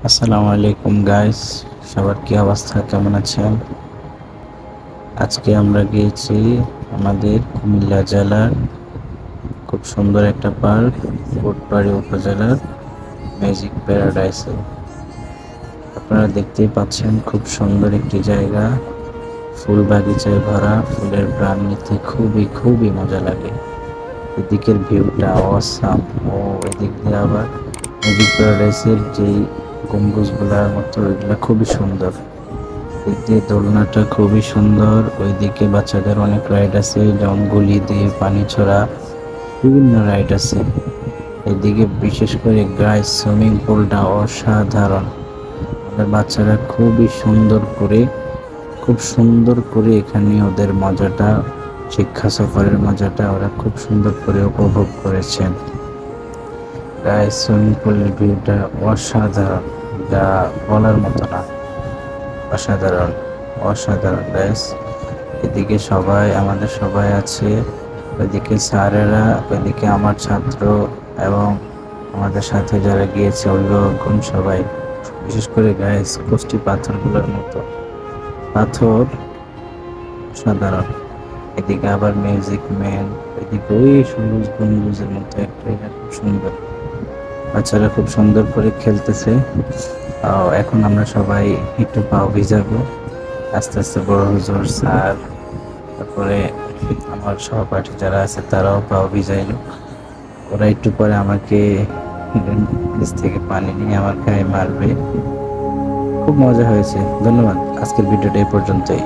আসসালামু আলাইকুম গাইস, সবার কি অবস্থা, কেমন আছেন? আজকে আমরা গিয়েছি আমাদের কুমিল্লা জেলার খুব সুন্দর একটা পার্ক, কোটবাড়ি উপজেলার ম্যাজিক প্যারাডাইসে। আপনারা দেখতেই পাচ্ছেন খুব সুন্দর একটি জায়গা, ফুল বাগিচায় ভরা, ফুলের প্রাণ নিতে খুবই খুবই মজা লাগে। এদিকের ভিউটা অসাম। ও এদিক দিয়ে আবার ম্যাজিক প্যারাডাইসের যেই গম্বুজগুলার মতো ওইগুলা খুবই সুন্দর। দিক দিয়ে দোলনাটা খুবই সুন্দর। ওইদিকে বাচ্চাদের অনেক রাইড আছে, যেমন গুলি দিয়ে পানি ছোড়া, বিভিন্ন রাইড আছে। এদিকে বিশেষ করে গাইস সুইমিং পুলটা অসাধারণ। আমাদের বাচ্চারা খুব সুন্দর করে এখানে ওদের মজাটা, শিক্ষা সফরের মজাটা ওরা খুব সুন্দর করে উপভোগ করেছেন। গাইস সুইমিং পুলের ভিউটা অসাধারণ, যা বলার মতো না। অসাধারণ, অসাধারণ গাইস। এদিকে আমাদের সবাই আছে, ওইদিকে স্যারেরা, ওইদিকে আমার ছাত্র এবং আমাদের সাথে যারা গিয়েছে অভিভাবকগণ সবাই। বিশেষ করে গাইস কষ্টি পাথরগুলোর মতো পাথর, সাধারণ। এদিকে আবার মিউজিক ম্যান, এদিকে ওই সবুজ গম্বুজের মতো একটা, এটা খুব সুন্দর। বাচ্চারা খুব সুন্দর করে খেলতেছে। এখন আমরা সবাই একটু পাও ভিজাবো। আস্তে আস্তে বড় হুজুর, স্যার, তারপরে আমার সহপাঠী যারা আছে তারাও পাও ভিজাইলো। ওরা একটু পরে আমাকে নিচ থেকে পানি নিয়ে আমার গায়ে মারবে। খুব মজা হয়েছে। ধন্যবাদ। আজকের ভিডিওটা এই পর্যন্তই।